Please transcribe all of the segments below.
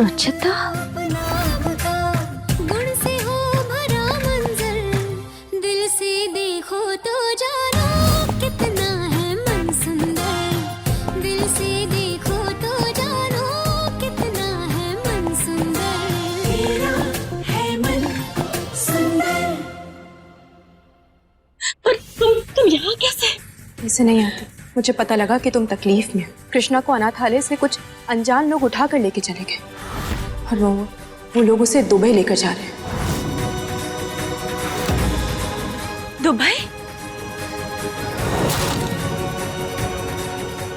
रुचिता, गुण से हो भरा मंजर, दिल से देखो तो जानो कितना है मन सुंदर, दिल से देखो तो जानो कितना है मन सुंदर, तेरा है मन सुंदर। पर तुम यहाँ कैसे? ऐसे नहीं आती। मुझे पता लगा कि तुम तकलीफ में हो। कृष्णा को अनाथालय से कुछ अनजान लोग उठा कर लेके चले गए और वो लोग उसे दुबई लेकर जा रहे हैं। दुबई?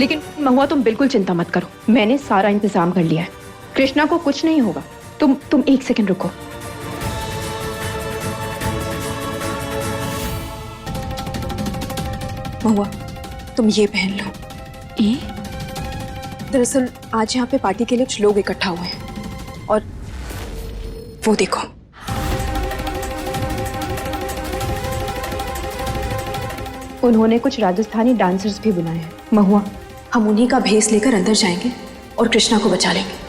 लेकिन महुआ, तुम बिल्कुल चिंता मत करो, मैंने सारा इंतजाम कर लिया है। कृष्णा को कुछ नहीं होगा। तुम 1 सेकंड रुको। महुआ, तुम ये पहन लो। ये? दरअसल आज यहाँ पे पार्टी के लिए कुछ लोग इकट्ठा हुए हैं और वो देखो, उन्होंने कुछ राजस्थानी डांसर्स भी बुलाए हैं। महुआ, हम उन्हीं का भेस लेकर अंदर जाएंगे और कृष्णा को बचा लेंगे।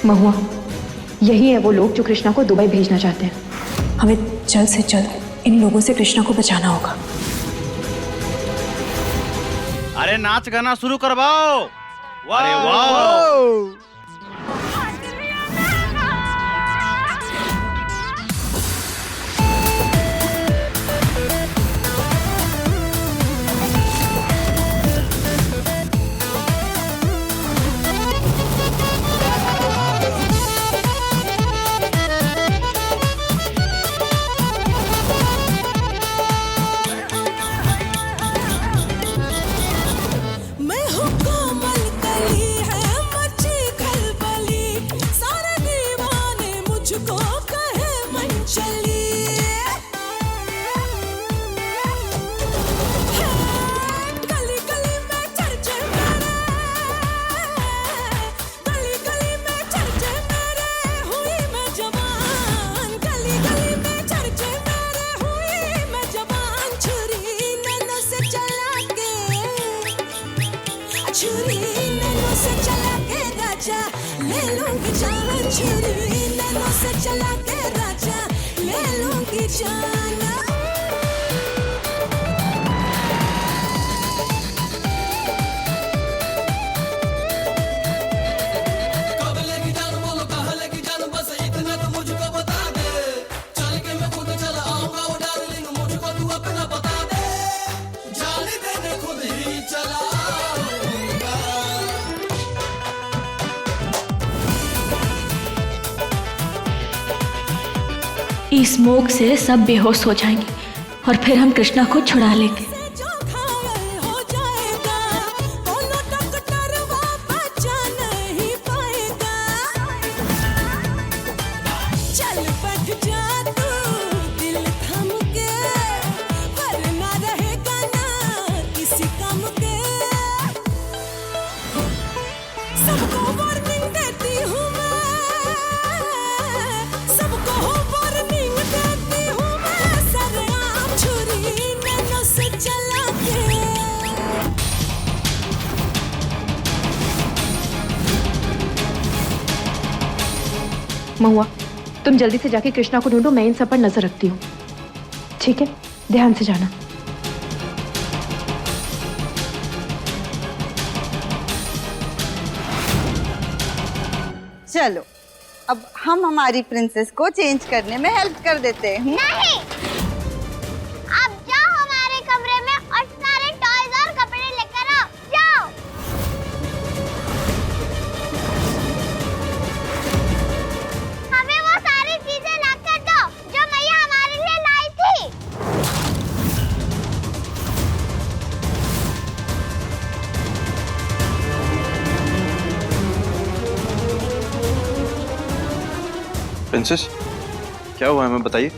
महुआ, यही है वो लोग जो कृष्णा को दुबई भेजना चाहते हैं। हमें जल्द से जल्द इन लोगों से कृष्णा को बचाना होगा। अरे नाच गाना शुरू करवाओ। अरे वाह! छुरी नैनों से चला के राजा ले लूंगी जान, छुरी नैनों से चला के राजा ले लूंगी जान। इस स्मोक से सब बेहोश हो जाएंगे और फिर हम कृष्णा को छुड़ा लेंगे। महुआ, तुम जल्दी से जाके कृष्णा को ढूंढो, मैं इन सब पर नजर रखती हूँ। ठीक है, ध्यान से जाना। चलो अब हम हमारी प्रिंसेस को चेंज करने में हेल्प कर देते हैं। नहीं, अब जाओ हमारे कमरे में और सारे टॉयज और कपड़े लेकर आओ, जाओ। हमें वो सारी चीजें लाकर दो जो मैया हमारे लिए लाई थी। प्रिंसेस, क्या हुआ है हमें बताइए।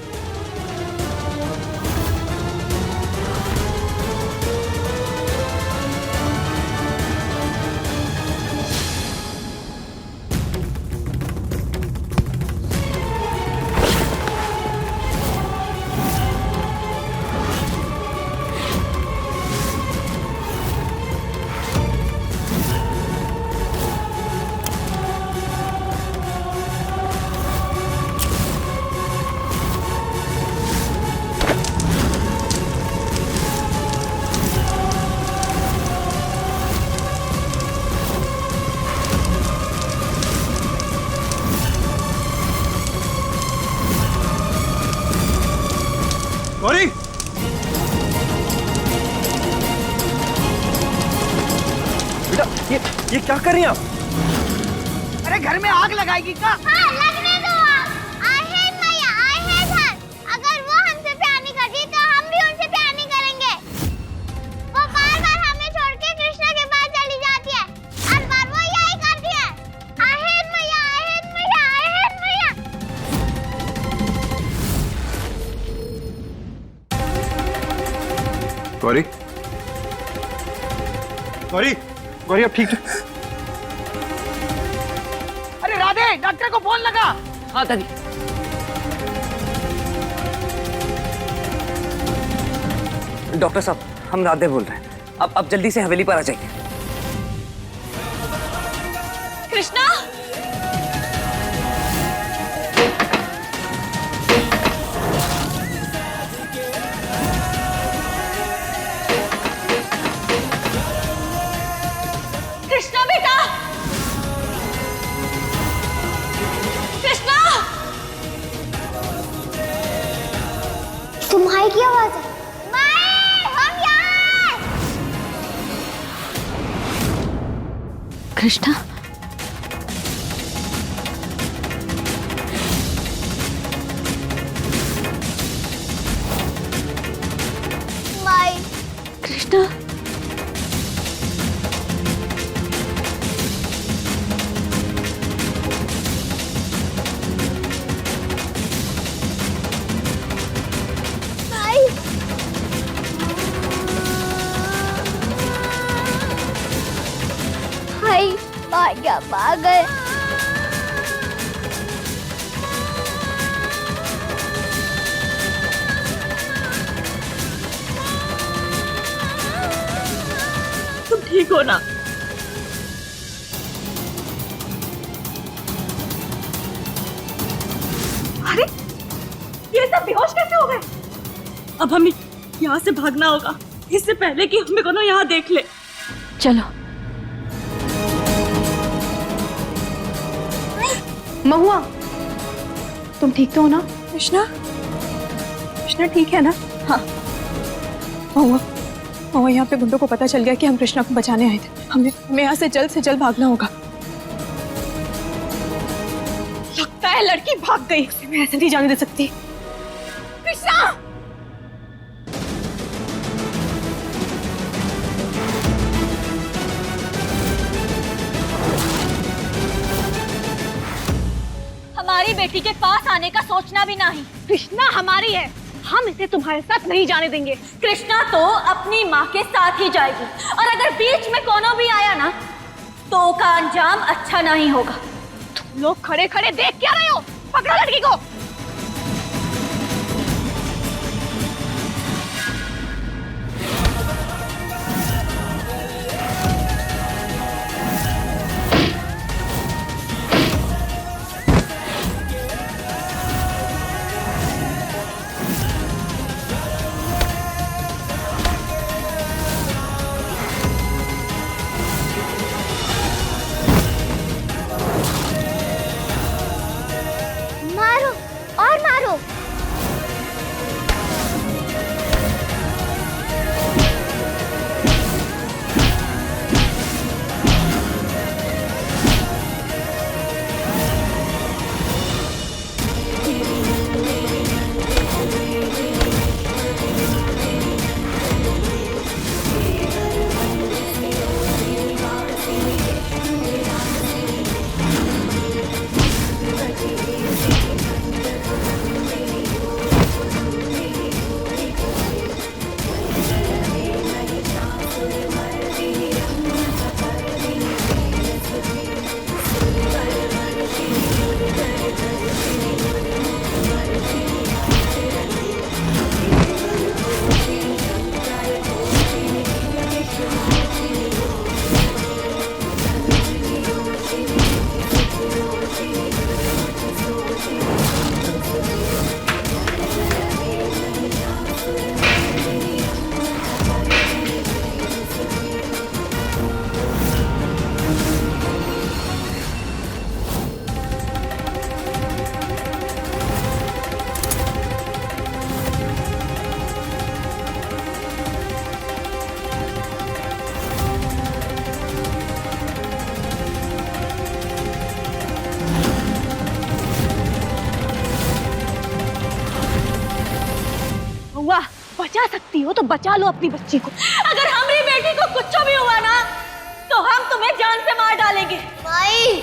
गौरी, बेटा ये क्या कर रही हैं आप? अरे घर में आग लगाएगी क्या? हाँ, लगने दो आग। I hate मैया, I hate her। अगर वो हमसे प्यार नहीं करती तो हम भी उनसे प्यार नहीं करेंगे। वो बार-बार हमें छोड़ के कृष्णा के पास चली जाती है। हर बार वो यही करती है। I hate मैया, I hate मैया, I hate मैया। गौरी, गौरी, गौरी, आप ठीक है? अरे राधे, डॉक्टर को फोन लगा। हाँ दादी। डॉक्टर साहब, हम राधे बोल रहे हैं। अब जल्दी से हवेली पर आ जाइए। कृष्णा, कृष्णा बेटा, कृष्णा। तुम्हारी की आवाज है? माई, हम यहाँ हैं। कृष्णा, माई, कृष्णा, माई। हाय, भाग्य पागल। तुम ठीक हो ना? अरे, ये सब बेहोश कैसे हो गए? अब हमें यहाँ से भागना होगा, इससे पहले कि हमें कोनो यहाँ देख ले। चलो। महुआ, तुम ठीक तो हो ना? कृष्णा, कृष्णा ठीक है ना? हाँ। महुआ, महुआ, यहाँ पे गुंडों को पता चल गया कि हम कृष्णा को बचाने आए थे। हमें यहाँ से जल्द भागना होगा। लगता है लड़की भाग गई। मैं ऐसे नहीं जाने दे सकती। कृष्णा! हमारी बेटी के पास आने का सोचना भी नहीं। कृष्णा हमारी है, हम इसे तुम्हारे साथ नहीं जाने देंगे। कृष्णा तो अपनी माँ के साथ ही जाएगी, और अगर बीच में कोनो भी आया ना तो का अंजाम अच्छा नहीं होगा। तुम लोग खड़े खड़े देख क्या रहे हो? पकड़ो लड़की को। मारो। रही हो तो बचा लो अपनी बच्ची को। अगर हमारी बेटी को कुछ भी हुआ ना तो हम तुम्हें जान से मार डालेंगे। माई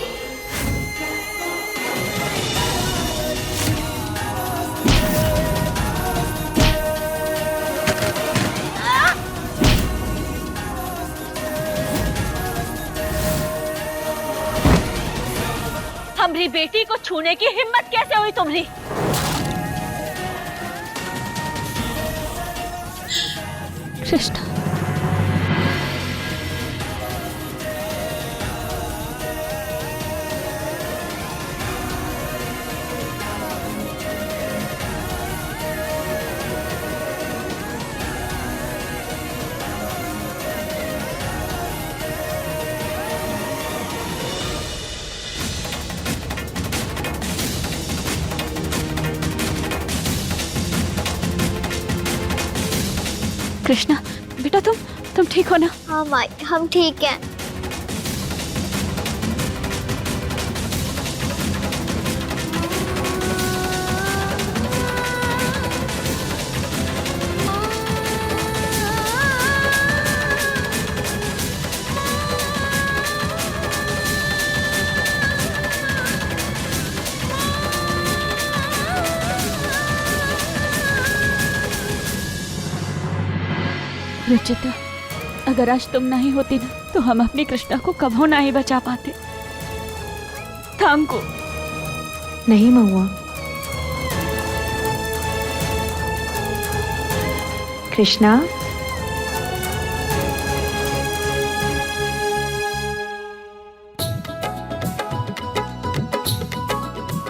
हमारी बेटी को छूने की हिम्मत कैसे हुई तुम्हारी? कृष्णा, कृष्णा बेटा तुम ठीक हो ना? हाँ माई, हम ठीक हैं। रुचिता, अगर आज तुम नहीं होती ना तो हम अपनी कृष्णा को कभी नहीं बचा पाते। थांको। नहीं महुआ, कृष्णा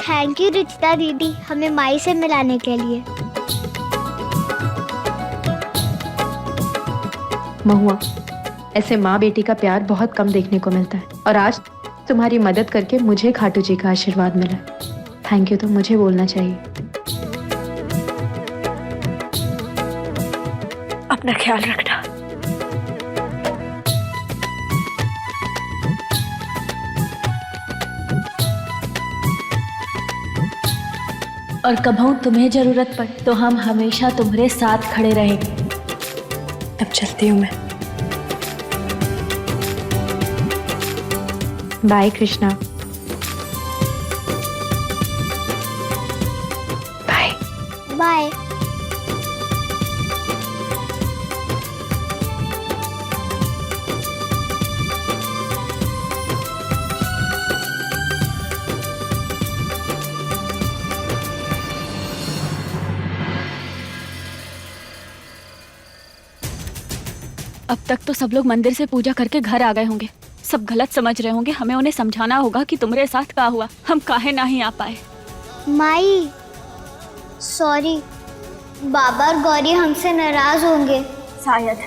थैंक यू रुचिता दीदी, हमें माई से मिलाने के लिए। महुआ, ऐसे माँ बेटी का प्यार बहुत कम देखने को मिलता है और आज तुम्हारी मदद करके मुझे खाटू जी का आशीर्वाद मिला। थैंक यू तो मुझे बोलना चाहिए। अपना ख्याल रखना। और कभी तुम्हें जरूरत पड़े तो हम हमेशा तुम्हारे साथ खड़े रहेंगे। अब चलती हूँ मैं। बाय कृष्णा। Bye bye. अब तक तो सब लोग मंदिर से पूजा करके घर आ गए होंगे। सब गलत समझ रहे होंगे। हमें उन्हें समझाना होगा कि तुम्हारे साथ क्या हुआ, हम काहे नहीं आ पाए। माई सॉरी, बाबा और गौरी हमसे नाराज होंगे शायद,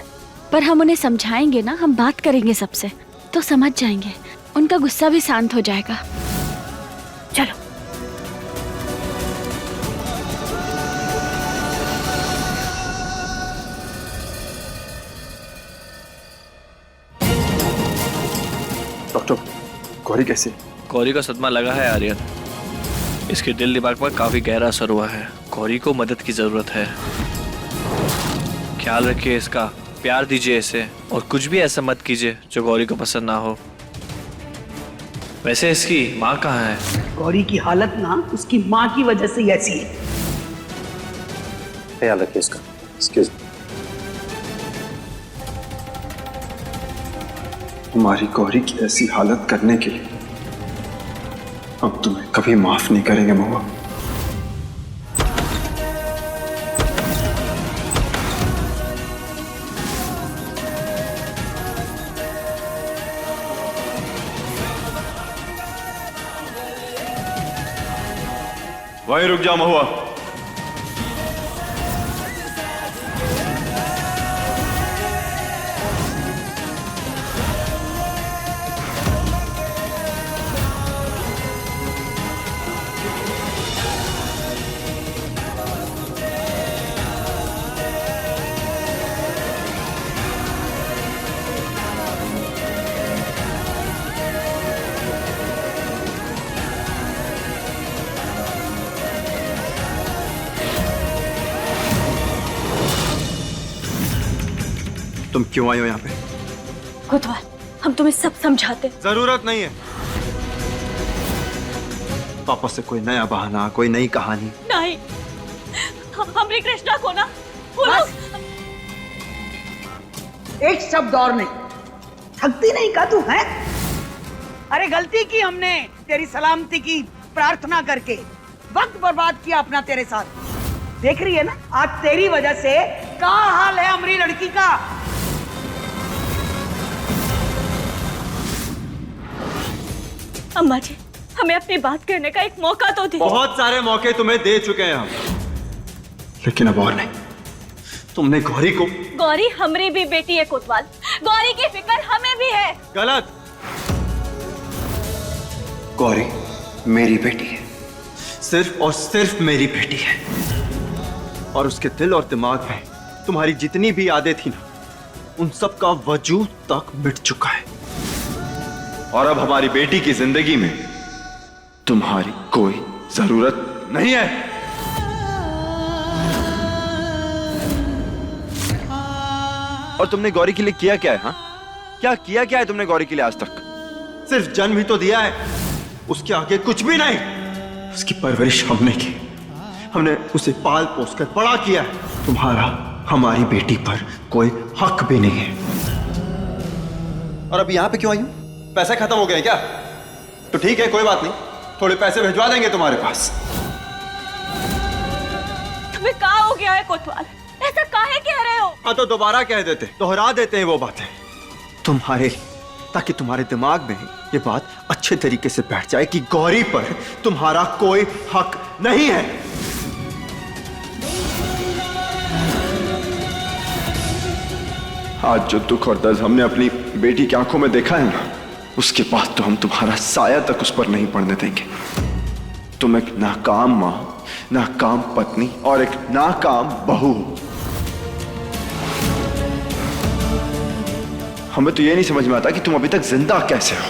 पर हम उन्हें समझाएंगे ना, हम बात करेंगे सबसे तो समझ जाएंगे। उनका गुस्सा भी शांत हो जाएगा। चलो। डॉक्टर, गौरी कैसे? गौरी का सदमा लगा है आर्यन। इसके दिल दिमाग पर काफी गहरा असर हुआ है। गौरी को मदद की जरूरत है। ख्याल रखिए इसका, प्यार दीजिए इसे और कुछ भी ऐसा मत कीजिए जो गौरी को पसंद ना हो। वैसे इसकी माँ कहाँ है? गौरी की हालत ना उसकी माँ की वजह से ऐसी है। ख्याल रखिए इसका। एक्सक्यूज। हमारी गौरी की ऐसी हालत करने के लिए अब तुम्हें कभी माफ नहीं करेंगे महुआ। वहीं रुक जा महुआ। तुम क्यों आई हो यहाँ पे? कोतवाल, हम तुम्हें सब समझाते। जरूरत नहीं है। वापस से कोई नया बहाना, कोई नई कहानी। नहीं, हमरी कृष्णा को ना वो लोग। एक शब्द और नहीं। थकती नहीं का तू है? अरे गलती की हमने, तेरी सलामती की प्रार्थना करके वक्त बर्बाद किया अपना तेरे साथ। देख रही है ना, आज तेरी वजह से क्या हाल है हमारी लड़की का। अम्मा जी, हमें अपनी बात कहने का एक मौका तो दे। बहुत सारे मौके तुम्हें दे चुके हैं हम, लेकिन अब और नहीं। तुमने गौरी को। गौरी हमरी भी बेटी है कोतवाल, गौरी की फिक्र हमें भी है। गलत। गौरी मेरी बेटी है, सिर्फ और सिर्फ मेरी बेटी है। और उसके दिल और दिमाग में तुम्हारी जितनी भी यादें थी ना, उन सब का वजूद तक मिट चुका है। और अब हमारी बेटी की जिंदगी में तुम्हारी कोई जरूरत नहीं है। और तुमने गौरी के लिए किया क्या है? हाँ, क्या है तुमने गौरी के लिए आज तक? सिर्फ जन्म ही तो दिया है, उसके आगे कुछ भी नहीं। उसकी परवरिश हमने की, हमने उसे पाल पोस कर बड़ा किया है। तुम्हारा हमारी बेटी पर कोई हक भी नहीं है। और अब यहाँ पे क्यों आई हूं? पैसे खत्म हो गए क्या? तो ठीक है, कोई बात नहीं, थोड़े पैसे भिजवा देंगे तुम्हारे पास। तुम्हें क्या हो गया है कोतवाल? ऐसा काहे कह रहे हो? हाँ तो दोबारा कह देते, दोहरा देते हैं वो बातें तुम्हारे, ताकि तुम्हारे दिमाग में ये बात अच्छे तरीके से बैठ जाए कि गौरी पर तुम्हारा कोई हक नहीं है। आज जो दुख और दर्द हमने अपनी बेटी की आंखों में देखा है ना, उसके बाद तो हम तुम्हारा साया तक उस पर नहीं पड़ने देंगे। तुम एक नाकाम मां, नाकाम पत्नी और एक नाकाम बहू हो। हमें तो ये नहीं समझ में आता कि तुम अभी तक जिंदा कैसे हो।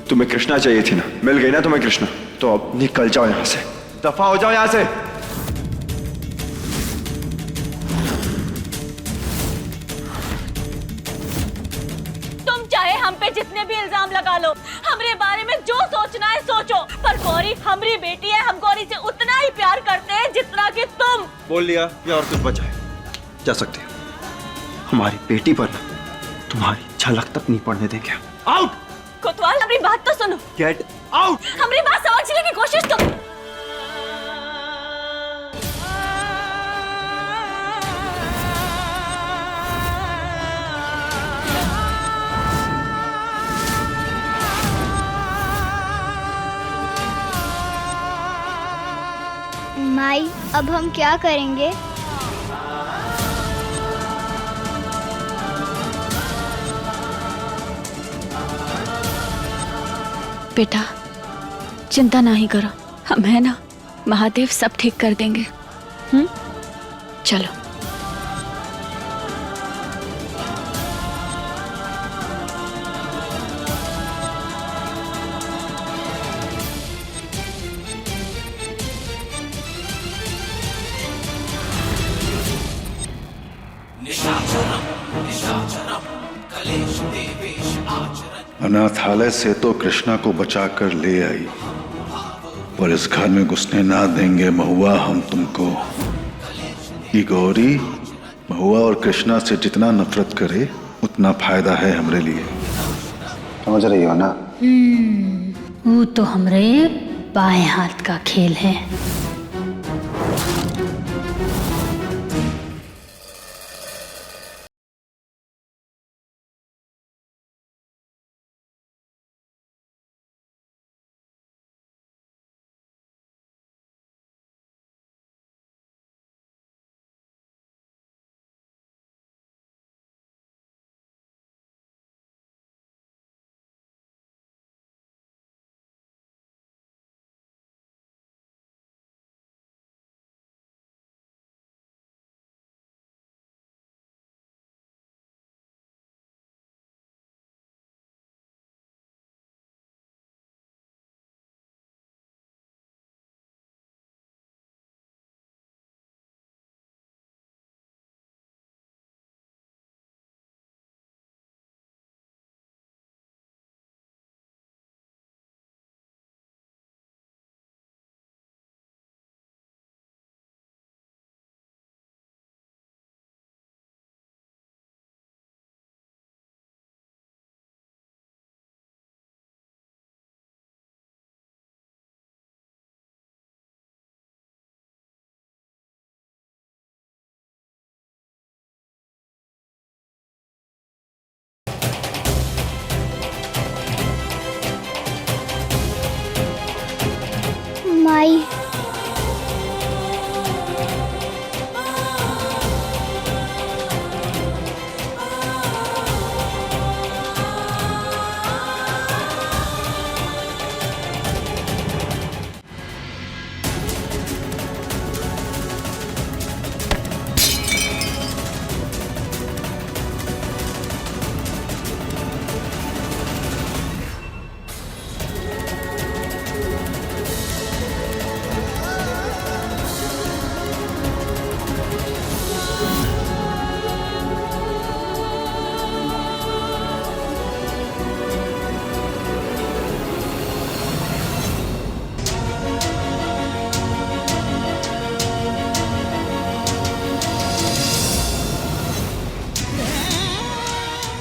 तुम्हें कृष्णा चाहिए थी ना, मिल गई ना तुम्हें कृष्णा, तो अब निकल जाओ यहां से, दफा हो जाओ यहां से। तुम चाहे हम पे जितने भी इल्जाम लगा लो, हमरे बारे में जो सोचना है सोचो, पर गौरी हमरी बेटी है। हम गौरी से उतना ही प्यार करते हैं जितना कि तुम। बोल लिया, या और कुछ बचा है? जा सकते हो। हमारी बेटी पर ना तुम्हारी झलक तक नहीं पड़ने देंगे। आउट! कोतवाल, हमारी बात तो सुनो। Get out! हमारी बात समझने की कोशिश तो। माई, अब हम क्या करेंगे? बेटा, चिंता नहीं करो, हम है ना, महादेव सब ठीक कर देंगे। चलो। अनाथालय से तो कृष्णा को बचाकर ले आई, पर इस घर में घुसने ना देंगे महुआ हम तुमको। ये गौरी महुआ और कृष्णा से जितना नफरत करे उतना फायदा है हमरे लिए। समझ रही हो ना? वो तो हमरे बाएं हाथ का खेल है।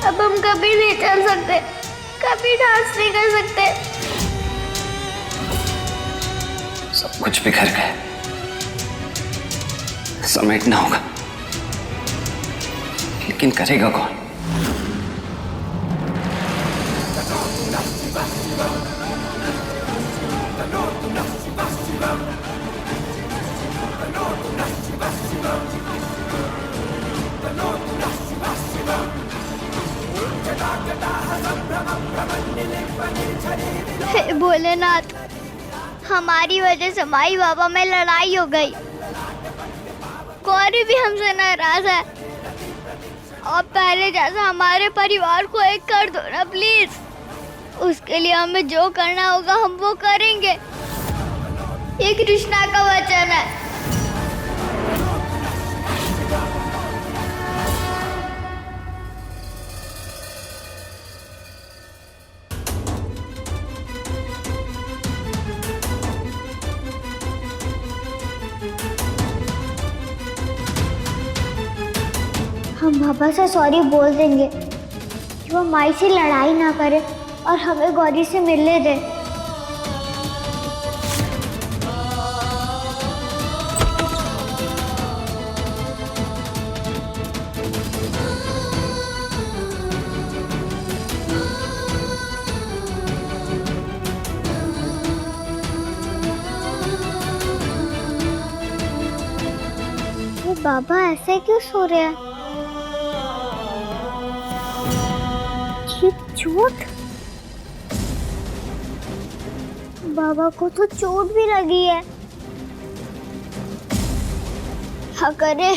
अब हम कभी नहीं चल सकते, कभी डांस नहीं कर सकते। सब कुछ बिखर गया, समेटना होगा, लेकिन करेगा कौन? हे भोलेनाथ, हमारी वजह से माई बाबा में लड़ाई हो गई। गौरी भी हमसे नाराज है। और पहले जैसा हमारे परिवार को एक कर दो ना प्लीज। उसके लिए हमें जो करना होगा हम वो करेंगे। ये कृष्णा का वचन है। हम बाबा से सॉरी बोल देंगे कि वो माई से लड़ाई ना करे और हमें गौरी से मिलने दे। ये बाबा ऐसे क्यों सो रहे हैं? ये चोट? बाबा को तो चोट भी लगी है। क्या करे?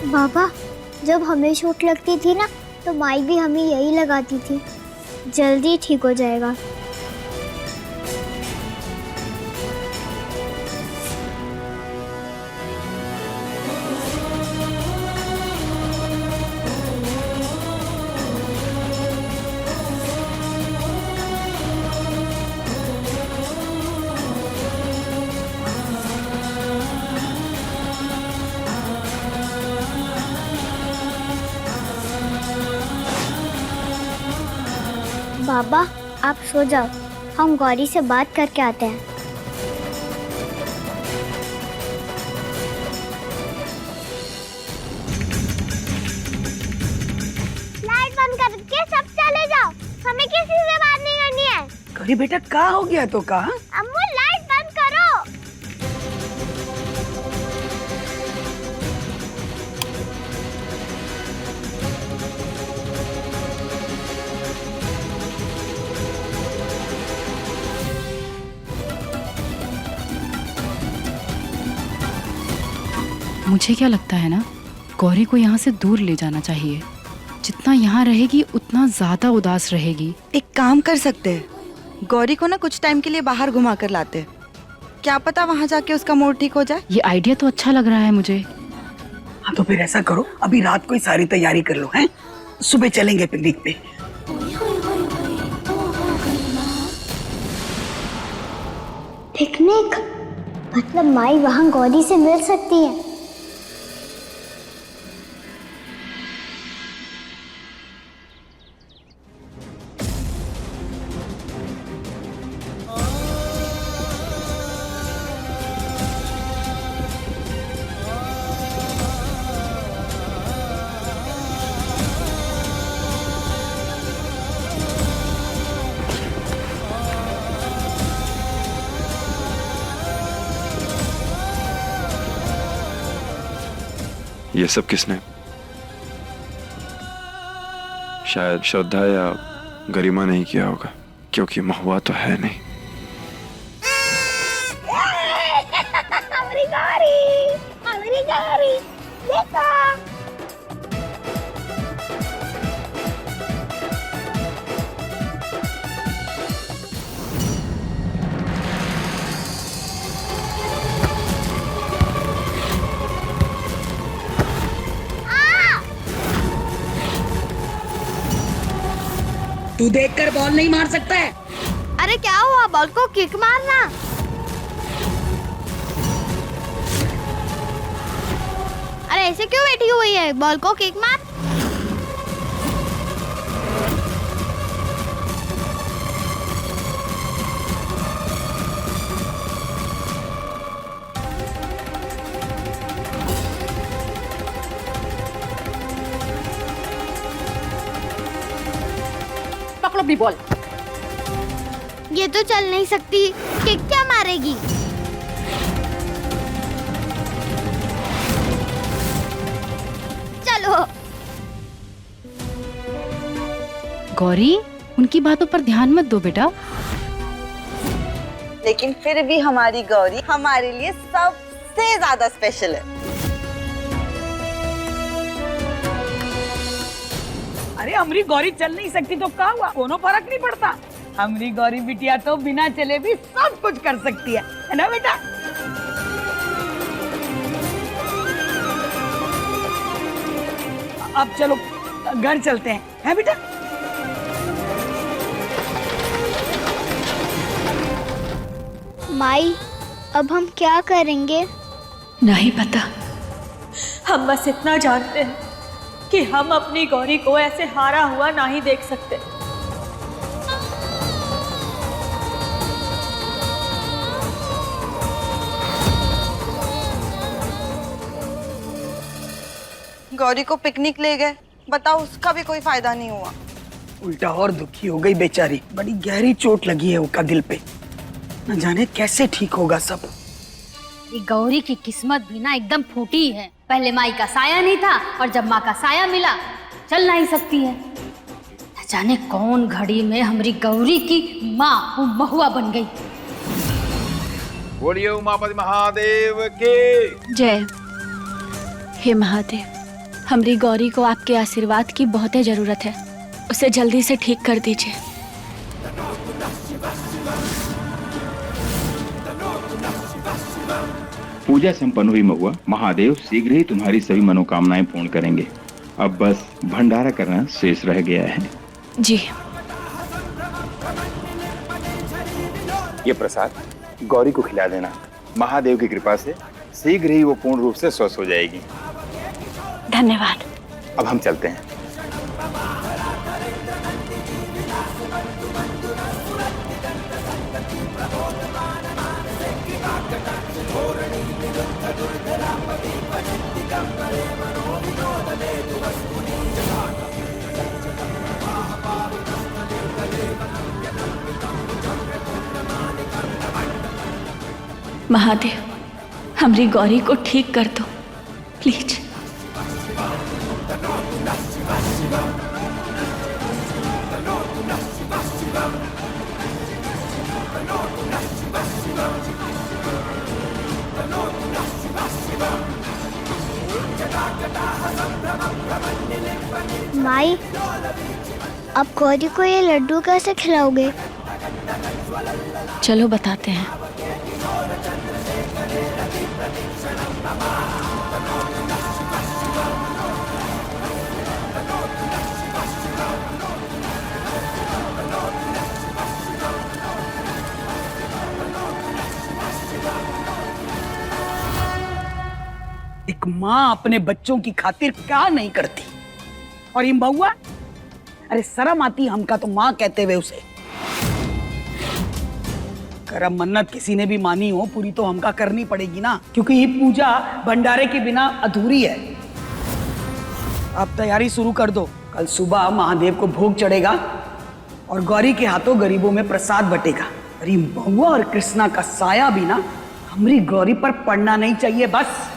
बाबा, जब हमें चोट लगती थी ना तो माई भी हमें यही लगाती थी। जल्दी ठीक हो जाएगा। बाबा, आप सो जाओ, हम गौरी से बात करके आते हैं। लाइट बंद करके सब चले जाओ, हमें किसी से बात नहीं करनी है। गौरी बेटा, क्या हो गया तो कहा? अम्मू, लाइट बंद करो। मुझे क्या लगता है ना, गौरी को यहाँ से दूर ले जाना चाहिए। जितना यहाँ रहेगी उतना ज्यादा उदास रहेगी। एक काम कर सकते हैं, गौरी को ना कुछ टाइम के लिए बाहर घुमा कर लाते हैं। क्या पता वहाँ जाके उसका मूड ठीक हो जाए। ये आइडिया तो अच्छा लग रहा है मुझे। हाँ तो फिर ऐसा करो, अभी रात को ही सारी तैयारी कर लो, हैं? सुबह चलेंगे पिकनिक पे। पिकनिक? मतलब माई वहाँ गौरी से मिल सकती है? ये सब किसने? शायद श्रद्धा या गरिमा नहीं किया होगा, क्योंकि महुआ तो है नहीं। हमारी गौरी, देखो। तू देखकर बॉल नहीं मार सकता है? अरे क्या हुआ, बॉल को किक मारना। अरे ऐसे क्यों बैठी हुई है, बॉल को किक मार। पकड़ो अपनी बॉल। ये तो चल नहीं सकती, किक क्या मारेगी। चलो। गौरी, उनकी बातों पर ध्यान मत दो बेटा। लेकिन फिर भी हमारी गौरी हमारे लिए सबसे ज्यादा स्पेशल है। अरे हमारी गौरी चल नहीं सकती तो क्या हुआ, कोनो फर्क नहीं पड़ता। हमारी गौरी बिटिया तो बिना चले भी सब कुछ कर सकती है ना बेटा। अब चलो घर चलते हैं बेटा। माई, अब हम क्या करेंगे? नहीं पता। हम बस इतना जानते हैं कि हम अपनी गौरी को ऐसे हारा हुआ नहीं देख सकते। गौरी को पिकनिक ले गए, बताओ उसका भी कोई फायदा नहीं हुआ। उल्टा और दुखी हो गई बेचारी, बड़ी गहरी चोट लगी है उसका दिल पे। न जाने कैसे ठीक होगा सब। ये गौरी की किस्मत भी ना एकदम फूटी है। पहले माई का साया नहीं था और जब माँ का साया मिला चल नहीं सकती है। न जाने कौन घड़ी में हमारी गौरी की माँ महुआ बन गई। बोलिए उमापति महादेव के जय। हे महादेव, हमारी गौरी को आपके आशीर्वाद की बहुत ही जरूरत है, उसे जल्दी से ठीक कर दीजिए। पूजा संपन्न हुई महुआ, महादेव शीघ्र ही तुम्हारी सभी मनोकामनाएं पूर्ण करेंगे। अब बस भंडारा करना शेष रह गया है। जी। ये प्रसाद गौरी को खिला देना। महादेव की कृपा से शीघ्र ही वो पूर्ण रूप से स्वस्थ हो जाएगी। धन्यवाद। अब हम चलते हैं। महादेव, हमारी गौरी को ठीक कर दो प्लीज। माई, अब गौरी को ये लड्डू कैसे खिलाओगे? चलो बताते हैं। एक माँ अपने बच्चों की खातिर क्या नहीं करती। और ये महुआ, अरे शर्म आती हमका तो माँ कहते हुए उसे। करम मन्नत किसी ने भी मानी हो, पूरी तो हमका करनी पड़ेगी ना, क्योंकि ये पूजा भंडारे के बिना अधूरी है। आप तैयारी शुरू कर दो। कल सुबह महादेव को भोग चढ़ेगा और गौरी के हाथों गरीबों में प्रसाद बटेगा। अरे महुआ और कृष्णा का साया भी ना हमारी गौरी पर पड़ना नहीं चाहिए बस।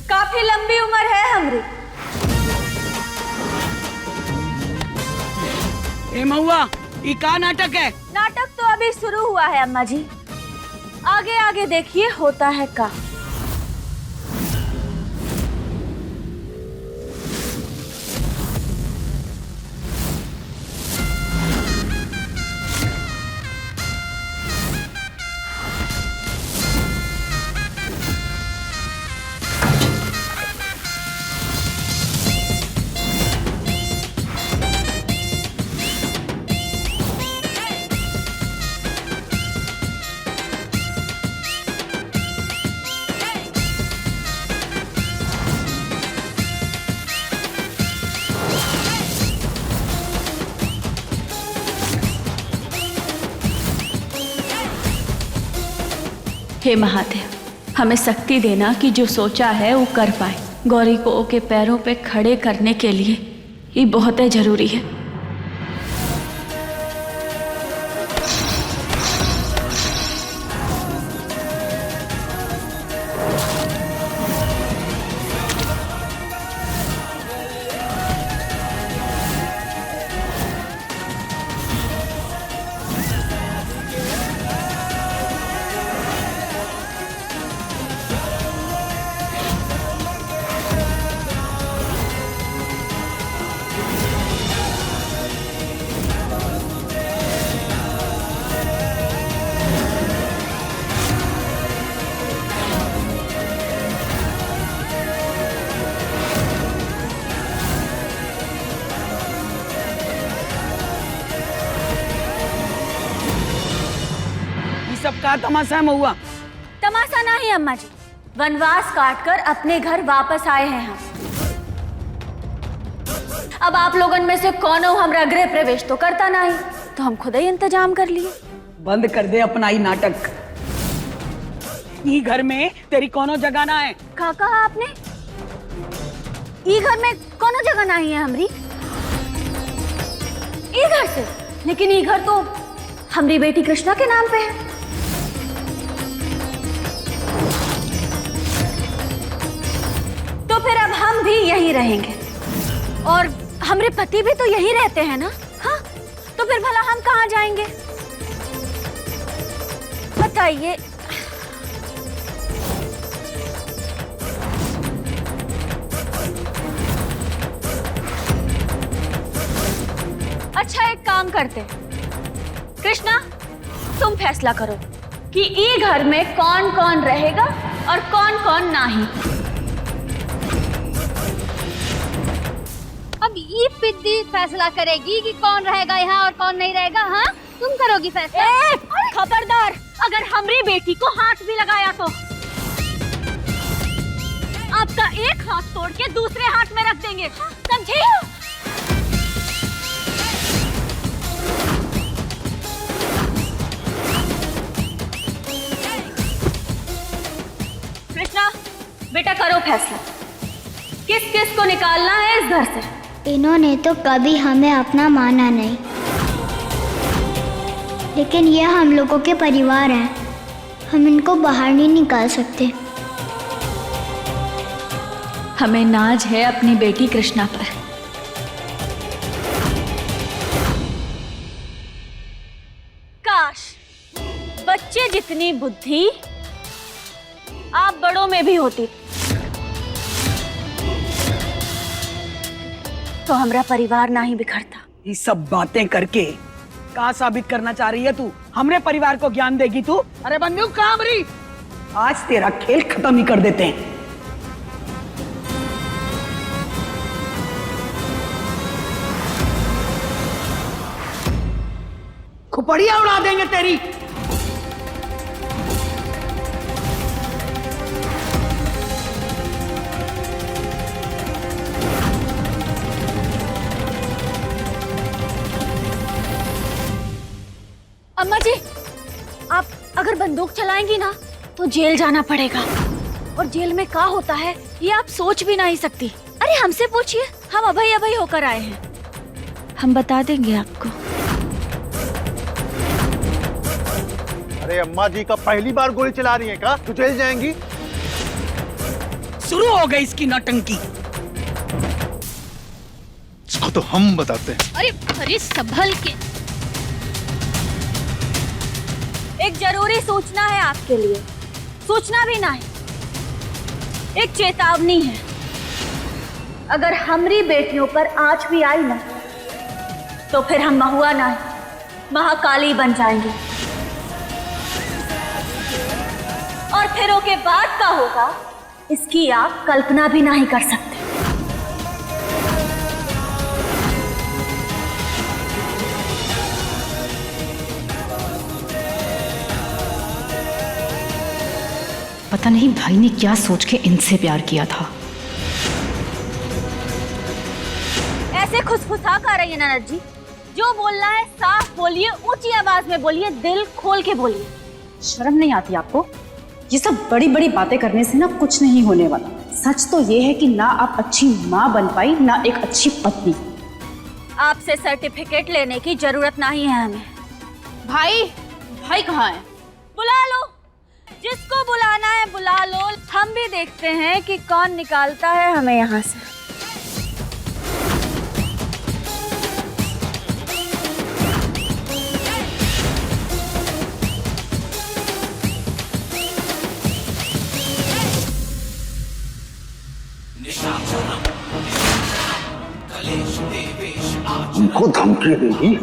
काफी लंबी उम्र है हमारी। ए महुआ, ये का नाटक है? नाटक तो अभी शुरू हुआ है अम्मा जी। आगे आगे देखिए होता है का। हे महादेव, हमें शक्ति देना कि जो सोचा है वो कर पाए। गौरी को ओके पैरों पे खड़े करने के लिए ये बहुत ही जरूरी है। सब का तमाशा है महुआ? तमाशा नहीं अम्मा जी, वनवास काटकर अपने घर वापस आए हैं हम। अब आप लोगन में से कौनो हमरा गृह प्रवेश तो करता नहीं, तो हम खुद ही इंतजाम कर लिए। बंद कर दे अपना ही नाटक। ई घर में तेरी कोनो जगह ना है। का कहा आपने? ई घर में कोनो जगह नहीं है हमरी। ई घर से? लेकिन ई घर तो हमरी बेटी कृष्णा के नाम पे है। तो फिर अब हम भी यहीं रहेंगे और हमरे पति भी तो यहीं रहते हैं ना। हाँ, तो फिर भला हम कहाँ जाएंगे बताइए? अच्छा, एक काम करते, कृष्णा तुम फैसला करो कि ये घर में कौन कौन रहेगा और कौन कौन नहीं। अब ये पिद्दी फैसला करेगी कि कौन रहेगा यहाँ और कौन नहीं रहेगा। हाँ, तुम करोगी फैसला। खबरदार, अगर हमारी बेटी को हाथ भी लगाया तो आपका एक हाथ तोड़ के दूसरे हाथ में रख देंगे, समझे? कृष्णा बेटा करो फैसला, किस किस को निकालना है इस घर से। इन्होंने तो कभी हमें अपना माना नहीं, लेकिन यह हम लोगों के परिवार हैं, हम इनको बाहर नहीं निकाल सकते। हमें नाज है अपनी बेटी कृष्णा पर। काश बच्चे जितनी बुद्धि आप बड़ों में भी होती तो हमारा परिवार ना ही बिखरता। ये सब बातें करके कहाँ साबित करना चाह रही है तू? हमरे परिवार को ज्ञान देगी तू? अरे बंदूक कहाँ हमारी? आज तेरा खेल खत्म ही कर देते हैं। खुपड़िया उड़ा देंगे तेरी। अम्मा जी, आप अगर बंदूक चलाएंगी ना तो जेल जाना पड़ेगा, और जेल में क्या होता है ये आप सोच भी नहीं सकती। अरे हमसे पूछिए, हम अभय अभय होकर आए हैं, हम बता देंगे आपको। अरे अम्मा जी का पहली बार गोली चला रही है क्या? तो जेल जाएंगी। शुरू हो गई इसकी नौटंकी। इसको तो हम बताते हैं। अरे संभल के। एक जरूरी सूचना है आपके लिए। सूचना भी नहीं, एक चेतावनी है। अगर हमारी बेटियों पर आंच भी आई ना, तो फिर हम महुआ नहीं, महाकाली बन जाएंगे। और फिर के बाद का होगा, इसकी आप कल्पना भी नहीं कर सकते। पता नहीं भाई ने क्या सोच के इनसे प्यार किया था। ऐसे खुसफुसा कर रही है ननद जी। जो बोलना है साफ बोलिए, ऊंची आवाज में बोलिए, दिल खोल के बोलिए। शर्म नहीं आती आपको? ये सब बड़ी बड़ी बातें करने से ना कुछ नहीं होने वाला। सच तो ये है कि ना आप अच्छी माँ बन पाई, ना एक अच्छी पत्नी। आपसे सर्टिफिकेट लेने की जरूरत नहीं है हमें। भाई, भाई कहाँ है? बुला लो, जिसको बुलाना है बुला लो। हम भी देखते हैं कि कौन निकालता है हमें यहाँ से। हमको धमकी देगी?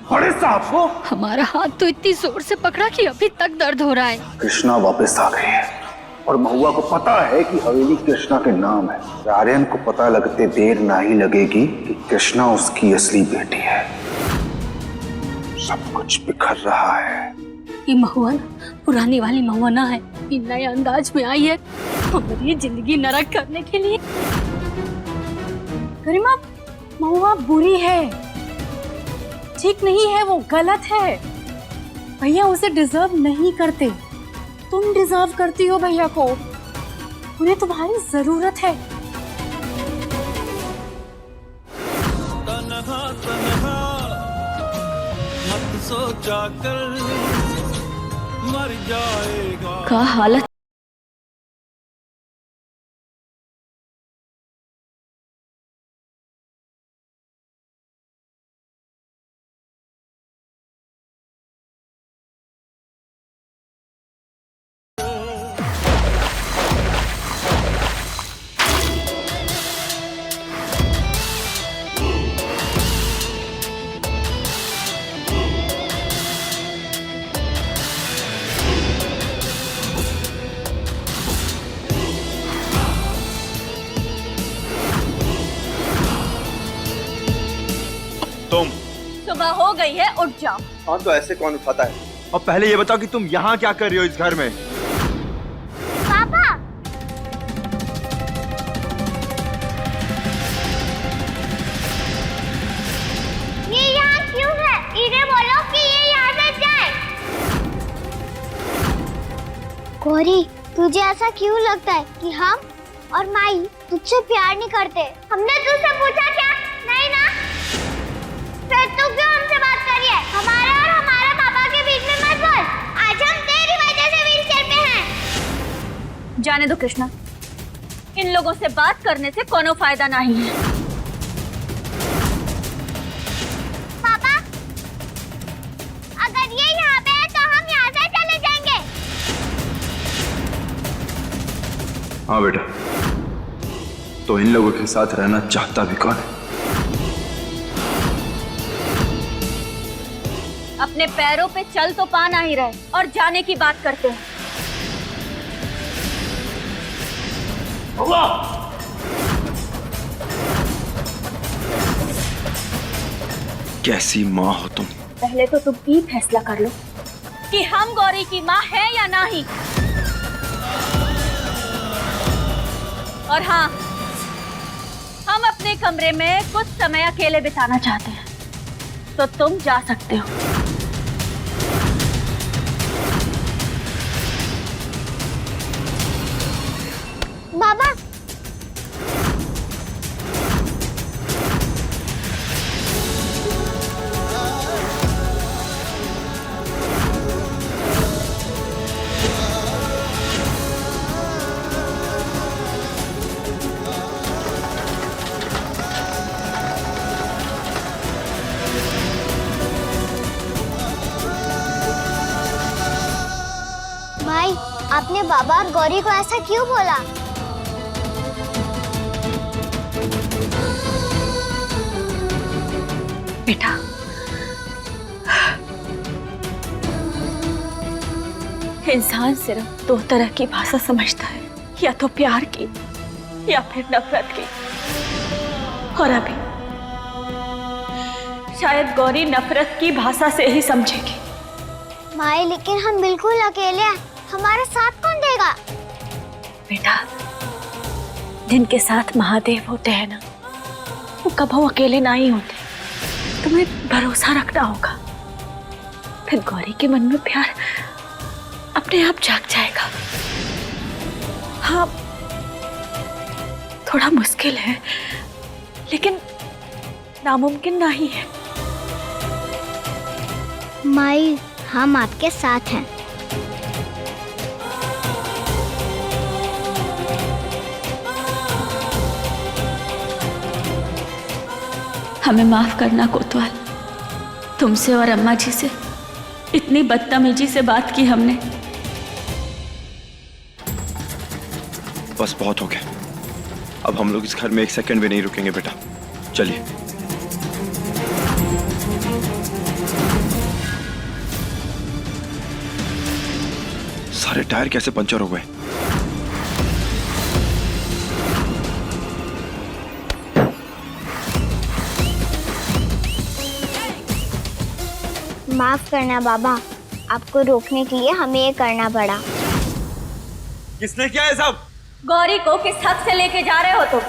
बड़े साहब को? हमारा हाथ तो इतनी जोर से पकड़ा कि अभी तक दर्द हो रहा है। कृष्णा वापस आ गई है और महुआ को पता है कि हवेली कृष्णा के नाम है। आर्यन को पता लगते देर नहीं लगेगी कि कृष्णा उसकी असली बेटी है। सब कुछ बिखर रहा है। ये महुआ पुरानी वाली महुआ ना है, ये नए अंदाज में आई है हमारी जिंदगी नरक करने के लिए। गरिमा, महुआ बुरी है, ठीक नहीं है, वो गलत है। भैया उसे डिजर्व नहीं करते। तुम डिजर्व करती हो भैया को, उन्हें तुम्हारी जरूरत है। तन्हा तन्हा मत सोचा कर, मर जाएगा। का हालत तुम सुबह हो गई है, उठ जाओ। हाँ तो ऐसे कौन उठाता है? और पहले ये बताओ कि तुम यहाँ क्या कर रही हो इस घर में? पापा, ये यहाँ क्यों है? इन्हें बोलो कि ये यहाँ से जाए। गौरी, तुझे ऐसा क्यों लगता है कि हम और माई तुझसे प्यार नहीं करते? हमने तुझसे पूछा क्या? नहीं ना? फिर तू क्यों हमसे बात कर रही है? हमारा और हमारे पापा के बीच में मत बोल। आज हम तेरी वजह से व्हीलचेयर पे हैं। जाने दो कृष्णा, इन लोगों से बात करने से कोनो फायदा नहीं है। पापा, अगर ये यहाँ पे है तो हम यहाँ से चले जाएंगे। हाँ बेटा, तो इन लोगों के साथ रहना चाहता भी कौन है? अपने पैरों पे चल तो पा नहीं रहे और जाने की बात करते हैं। कैसी माँ हो तुम? पहले तो तुम ये फैसला कर लो कि हम गौरी की माँ है या नहीं। और हाँ, हम अपने कमरे में कुछ समय अकेले बिताना चाहते हैं, तो तुम जा सकते हो। बाबा, आपने बाबा और गौरी को ऐसा क्यों बोला? बेटा, इंसान सिर्फ दो तरह की भाषा समझता है, या तो प्यार की या फिर नफरत की। और अभी शायद गौरी नफरत की भाषा से ही समझेगी। माई, लेकिन हम बिल्कुल अकेले हैं, हमारा साथ कौन देगा? बेटा, जिनके साथ महादेव होते हैं ना, वो कभी अकेले नहीं होते। तुम्हें भरोसा रखना होगा, फिर गौरी के मन में प्यार अपने आप जाग जाएगा। हाँ, थोड़ा मुश्किल है, लेकिन नामुमकिन नहीं है। माई, हम आपके साथ हैं। हमें माफ करना कोतवाल, तुमसे और अम्मा जी से इतनी बदतमीजी से बात की हमने। बस बहुत हो गया, अब हम लोग इस घर में एक सेकंड भी नहीं रुकेंगे बेटा, चलिए। सारे टायर कैसे पंचर हो गए? माफ करना बाबा, आपको रोकने के लिए हमें ये करना पड़ा। किसने किया है सब? गौरी को किस हक से लेके जा रहे हो तुम?